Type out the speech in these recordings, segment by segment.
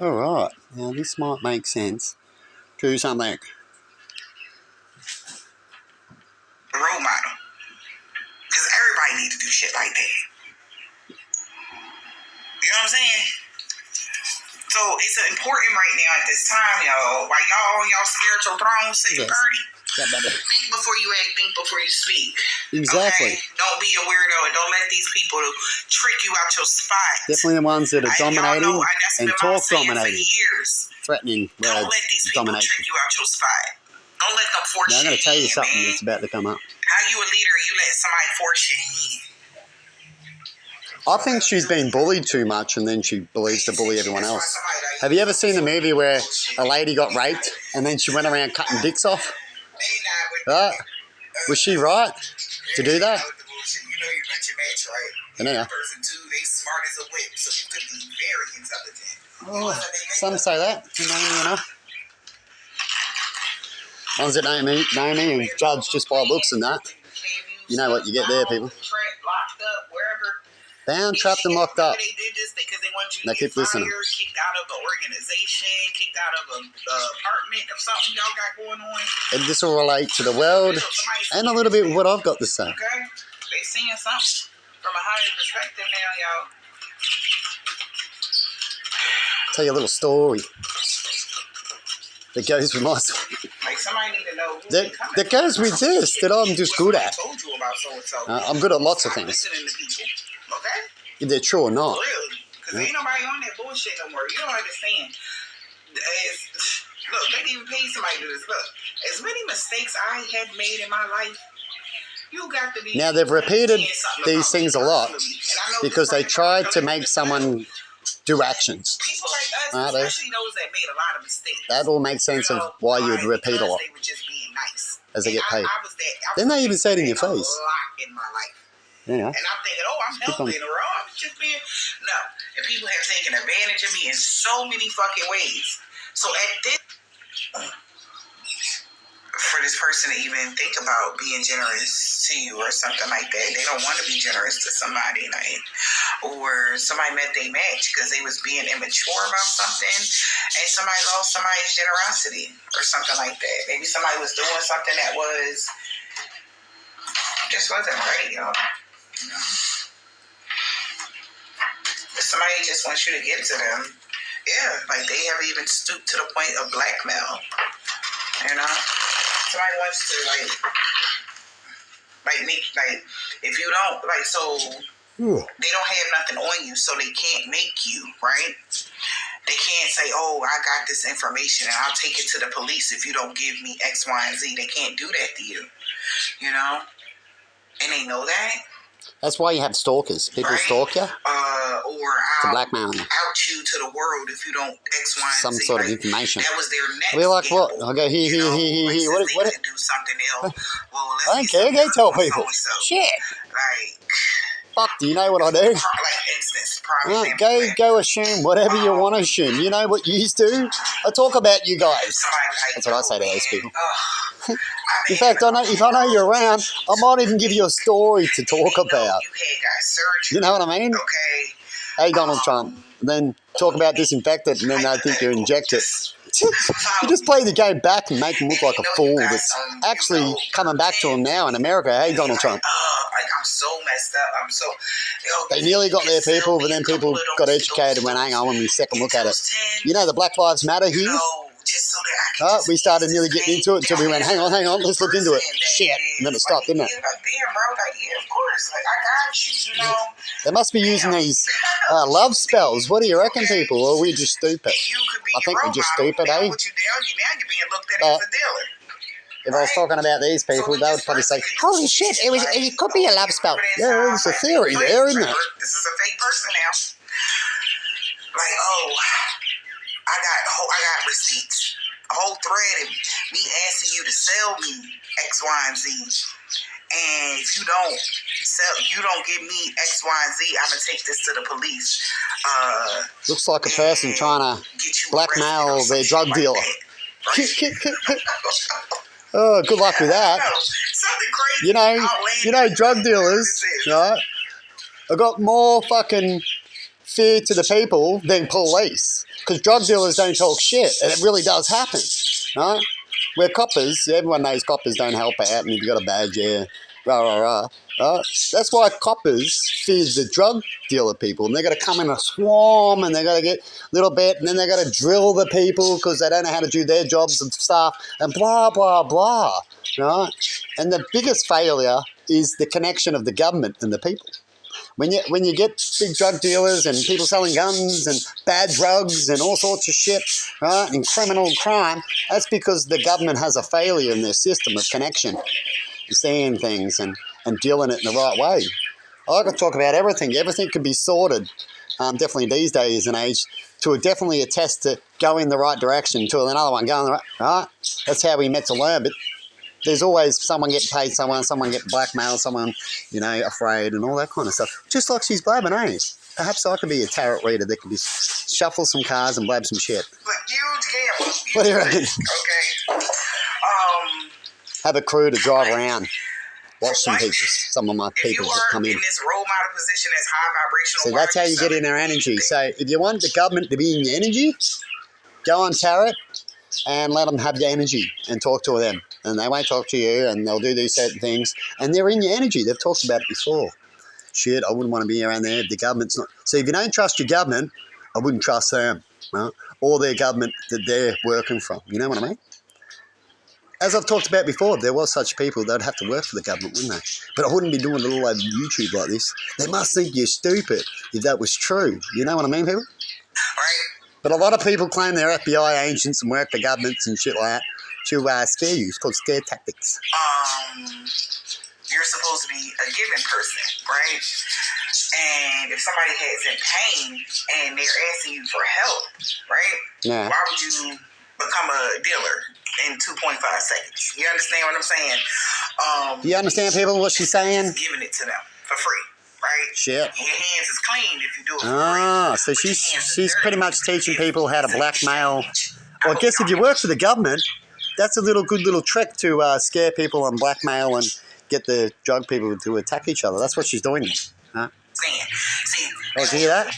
All right. Now this might make sense. Do something. Role model. Because everybody need to do shit like that. You know what I'm saying? So it's important right now at this time, y'all. While y'all on y'all spiritual throne sitting pretty. Think before you act, think before you speak. Exactly. Okay? Don't be a weirdo and don't let these people trick you out your spot. Definitely the ones that are dominating and talk dominating. Years. Threatening words. Don't let these people trick you out your spot. Don't let them force you. Now, I'm going to tell you something man. that's about to come up. How you a leader, you let somebody force you in? I think she's been bullied too much and then she believes to bully everyone else. Have you ever seen the movie where a lady got raped and then she went around cutting dicks off? Right? Was she right to do that? Yeah. Oh, some say that. You know enough. Ones that know me and judge just by looks and that. You know what you get there, people. Bound, trapped, and locked up. They did this because they want you to get keep listening. Kicked out of an organization, kicked out of an apartment of something y'all got going on. And this will relate to the world and a little bit of what I've got to say. Okay? They seeing something from a higher perspective now, y'all. Tell you a little story that goes with my story. Like somebody need to know that goes with this, that I'm just good at. Told you about so-and-so. I'm good at lots of things. Listening to people. Okay? If they're true or not. Really? Because ain't nobody on that bullshit no more. You don't understand. Look, they didn't even pay somebody to do this. Look, as many mistakes I had made in my life, you got to be... Now, they've repeated these things a lot because they tried to make someone do actions. People like us, especially those that made a lot of mistakes. That all makes sense of why you would repeat a lot. They were just being nice. As they get paid. Then they even say it in your face. A lot in my life. Yeah. And I'm thinking, I'm helping or I'm just being... No. And people have taken advantage of me in so many fucking ways. So at this... For this person to even think about being generous to you or something like that, they don't want to be generous to somebody, like, or somebody met their match because they was being immature about something and somebody lost somebody's generosity or something like that. Maybe somebody was doing something that just wasn't right, y'all. You know? If somebody just wants you to give to them, yeah, like they have even stooped to the point of blackmail. You know? Somebody wants to if you don't so they don't have nothing on you, so they can't make you, right? They can't say, I got this information and I'll take it to the police if you don't give me X, Y, and Z. They can't do that to you, you know? And they know that. That's why you have stalkers. People stalk you. Or to blackmail you. Out you to the world if you don't X, Y, and some Z. sort of information. That was their next. We're like, what? I'll go here. What? Do something else. Well, I don't care. Go tell people. Shit. Like, fuck. Do you know what I do? Like instance, go assume whatever you want to assume. You know what you do? I talk about you guys. That's what I say to those people. In fact, if I know you're around, I might even give you a story to talk about. You know what I mean? Okay. Hey, Donald Trump. And then talk about disinfectant, and then they think you're injected. You just play the game back and make him look like a fool that's actually coming back to him now in America. Hey, Donald Trump. I'm so messed up. They nearly got their people, but then people got educated and went, hang on, when we second look at it. You know the Black Lives Matter here? We started nearly getting into it until we went, hang on, let's look into it. Shit. And then it stopped, didn't it? Damn, bro, yeah, of course. I got you, They must be using these love spells. What do you reckon, people? Or are we just stupid? I think we're just stupid, eh? If I was talking about these people, they would probably say, holy shit, it could be a love spell. Yeah, there's a theory there, isn't it? This is a fake person now. Like, I got receipts. A whole thread of me asking you to sell me X, Y, and Z. And if you don't give me X, Y, and Z, I'm gonna take this to the police. Looks like a person trying to blackmail their drug dealer. Oh, good luck with that. Something crazy. You know, drug dealers, right? I got more fucking fear to the people than police. Because drug dealers don't talk shit, and it really does happen, right? Where coppers, everyone knows coppers don't help out, and if you got a badge, yeah, rah, rah, rah. Right? That's why coppers fear the drug dealer people, and they're going to come in a swarm, and they're going to get a little bit, and then they're going to drill the people because they don't know how to do their jobs and stuff, and blah, blah, blah, right? And the biggest failure is the connection of the government and the people. When you get big drug dealers and people selling guns and bad drugs and all sorts of shit, right, and criminal crime, that's because the government has a failure in their system of connection, seeing things and dealing it in the right way. I could talk about everything. Everything can be sorted, definitely these days and age, to a test to go in the right direction, to another one going the right. That's how we meant to learn. But there's always someone getting paid, someone getting blackmailed, someone, afraid and all that kind of stuff. Just like she's blabbing, eh? Perhaps I could be a tarot reader that could be shuffle some cards and blab some shit. But huge gamble. What do you reckon? Okay. Have a crew to drive around. Watch some of my people that come in. If you are in this role model position as high vibrational. So that's how you get in their energy. So if you want the government to be in your energy, go on tarot and let them have your energy and talk to them. And they won't talk to you, and they'll do these certain things. And they're in your energy. They've talked about it before. Shit, I wouldn't want to be around there if the government's not. So if you don't trust your government, I wouldn't trust them, right? Or their government that they're working from. You know what I mean? As I've talked about before, if there was such people, they'd have to work for the government, wouldn't they? But I wouldn't be doing it all over YouTube like this. They must think you're stupid if that was true. You know what I mean, people? Right. But a lot of people claim they're FBI agents and work for governments and shit like that to scare you. It's called scare tactics. You're supposed to be a giving person, right? And if somebody is in pain and they're asking you for help, right? Yeah. Why would you become a dealer in 2.5 seconds? You understand what I'm saying? Do you understand, people, what she's saying? Just giving it to them for free, right? Shit. And your hands is clean if you do it for Ah, free. so she's pretty much teaching people how to blackmail. Well, I guess if you work for the government, that's a good little trick to scare people and blackmail and get the drug people to attack each other. That's what she's doing. Huh? See, Oh, do you hear that?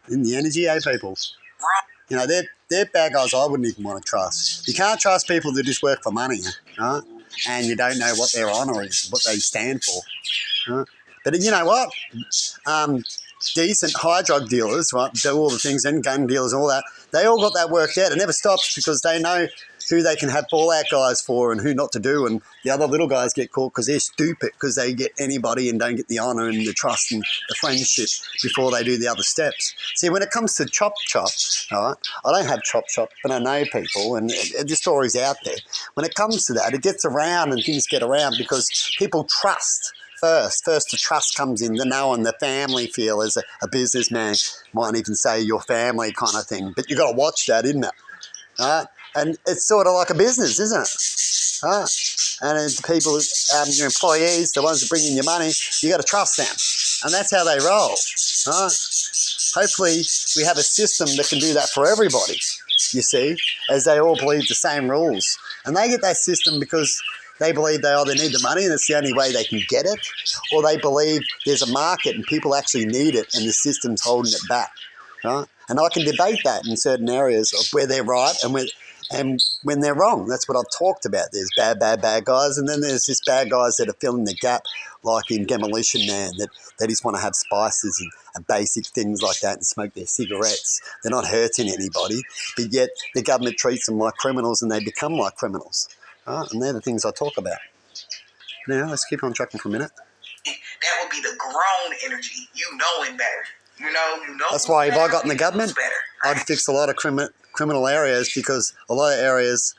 In the energy, people. They're bad guys I wouldn't even want to trust. You can't trust people that just work for money, right? And you don't know what their honour is, what they stand for. Right? But you know what? Decent high drug dealers, right, do all the things, and gun dealers and all that, they all got that worked out. It never stops because they know who they can have fallout guys for and who not to do, and the other little guys get caught because they're stupid, because they get anybody and don't get the honour and the trust and the friendship before they do the other steps. See, when it comes to chop, right, I don't have chop, but I know people, and the story's out there. When it comes to that, it gets around and things get around because people trust. First the trust comes in, the knowing, the family feel as a businessman might even say your family kind of thing. But you've got to watch that, isn't it? Right? And it's sort of like a business, isn't it? Right? And it's people, your employees, the ones that bring in your money, you got to trust them. And that's how they roll. Right? Hopefully we have a system that can do that for everybody, you see, as they all believe the same rules. And they get that system because they believe they either need the money and it's the only way they can get it, or they believe there's a market and people actually need it and the system's holding it back. Right? And I can debate that in certain areas of where they're right and when they're wrong. That's what I've talked about. There's bad guys, and then there's this bad guys that are filling the gap, like in Demolition Man, that they just want to have spices and basic things like that and smoke their cigarettes. They're not hurting anybody, but yet the government treats them like criminals and they become like criminals. And they're the things I talk about. Now, let's keep on trucking for a minute. That would be the grown energy. You knowing better. You know. That's why if I got in the government, better, right? I'd fix a lot of criminal areas, because a lot of areas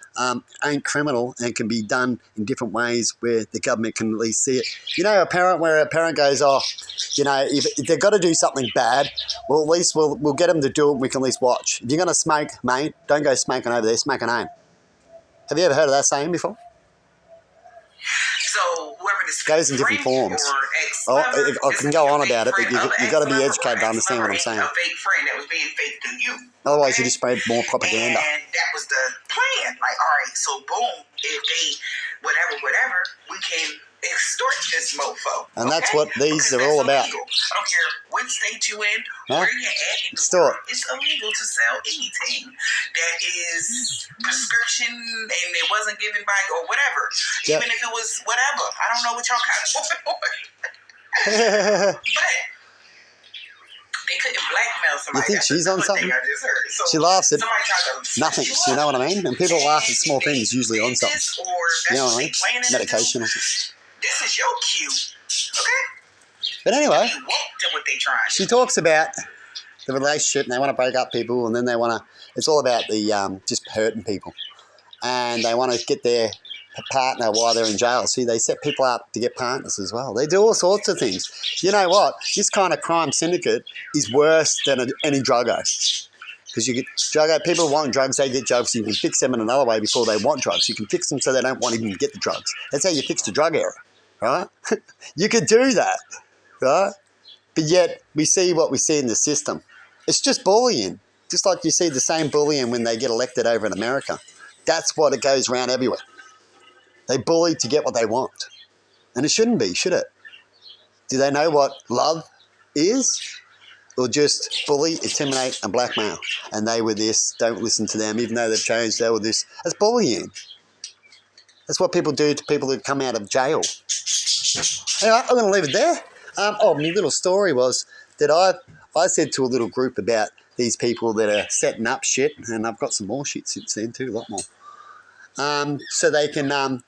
ain't criminal and can be done in different ways where the government can at least see it. You know, where a parent goes, if they've got to do something bad, well, at least we'll get them to do it and we can at least watch. If you're going to smoke, mate, don't go smoking over there, smoke at home. Have you ever heard of that saying before? So whoever this goes in different forms. I can go on about it, but you got to be educated to understand what I'm saying. A fake friend that was being fake to you. Otherwise, you just spread more propaganda. And that was the plan. Like, all right, so boom, if they whatever, we can extort this mofo. And that's okay? what these Because are all that's about. illegal. I don't care what state you in, Huh? where you're at in the Extort. world. It's illegal to sell anything that is prescription and it wasn't given by or whatever. Yep. Even if it was whatever. I don't know what y'all got going on. But they couldn't blackmail somebody. You think That's she's on another something? thing I just heard. So She laughs at somebody tried to nothing. set You know what I mean? And people and laugh at small if they things, usually on did something. this, or that's You know what what I they mean? planning to do, Medication or something. this is your cue. Okay? But anyway, You woke to what they trying to she talks about the relationship, and they want to break up people, and then they want to. It's all about the just hurting people, and they want to get their partner while they're in jail. See, they set people up to get partners as well. They do all sorts of things. You know what? This kind of crime syndicate is worse than any druggo. Because you get druggo, people want drugs, they get drugs. So you can fix them in another way before they want drugs. You can fix them so they don't want to even get the drugs. That's how you fix the drug era, right? You could do that, right? But yet we see what we see in the system. It's just bullying. Just like you see the same bullying when they get elected over in America. That's what it goes around everywhere. They bully to get what they want. And it shouldn't be, should it? Do they know what love is? Or just bully, intimidate, and blackmail? And they were this, don't listen to them, even though they've changed, they were this. That's bullying. That's what people do to people that come out of jail. Anyway, I'm going to leave it there. My little story was that I said to a little group about these people that are setting up shit, and I've got some more shit since then too, a lot more. So they can,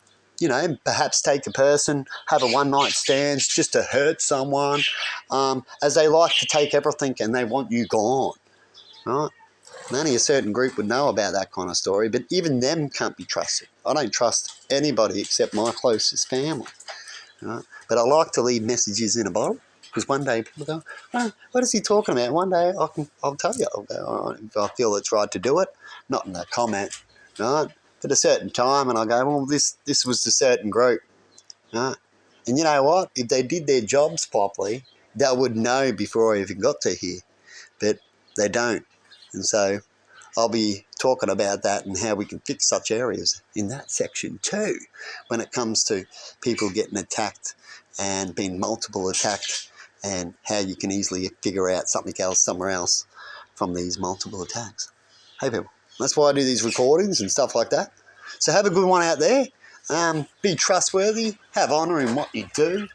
perhaps take a person, have a one-night stand just to hurt someone, as they like to take everything and they want you gone, right? And only a certain group would know about that kind of story, but even them can't be trusted. I don't trust anybody except my closest family, right? But I like to leave messages in a bottle, because one day people go, oh, what is he talking about? One day I'll tell you if I feel it's right to do it, not in a comment, right? At a certain time, and I go, well, this was a certain group, right? And you know what? If they did their jobs properly, they would know before I even got to here, but they don't. And so I'll be talking about that and how we can fix such areas in that section too, when it comes to people getting attacked and being multiple attacked, and how you can easily figure out something else somewhere else from these multiple attacks. Hey people, that's why I do these recordings and stuff like that. So have a good one out there. Be trustworthy. Have honour in what you do.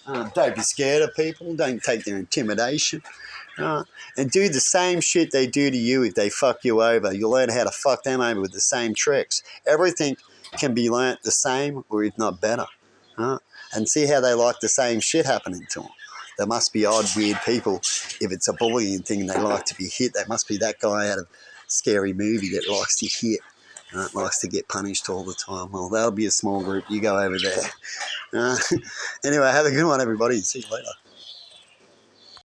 Don't be scared of people. Don't take their intimidation. And do the same shit they do to you if they fuck you over. You'll learn how to fuck them over with the same tricks. Everything can be learnt the same, or if not better. And see how they like the same shit happening to them. There must be odd, weird people. If it's a bullying thing, they like to be hit. They must be that guy out of Scary Movie that likes to hit. Likes to get punished all the time. Well, that'll be a small group. You go over there. Anyway, have a good one, everybody. See you later.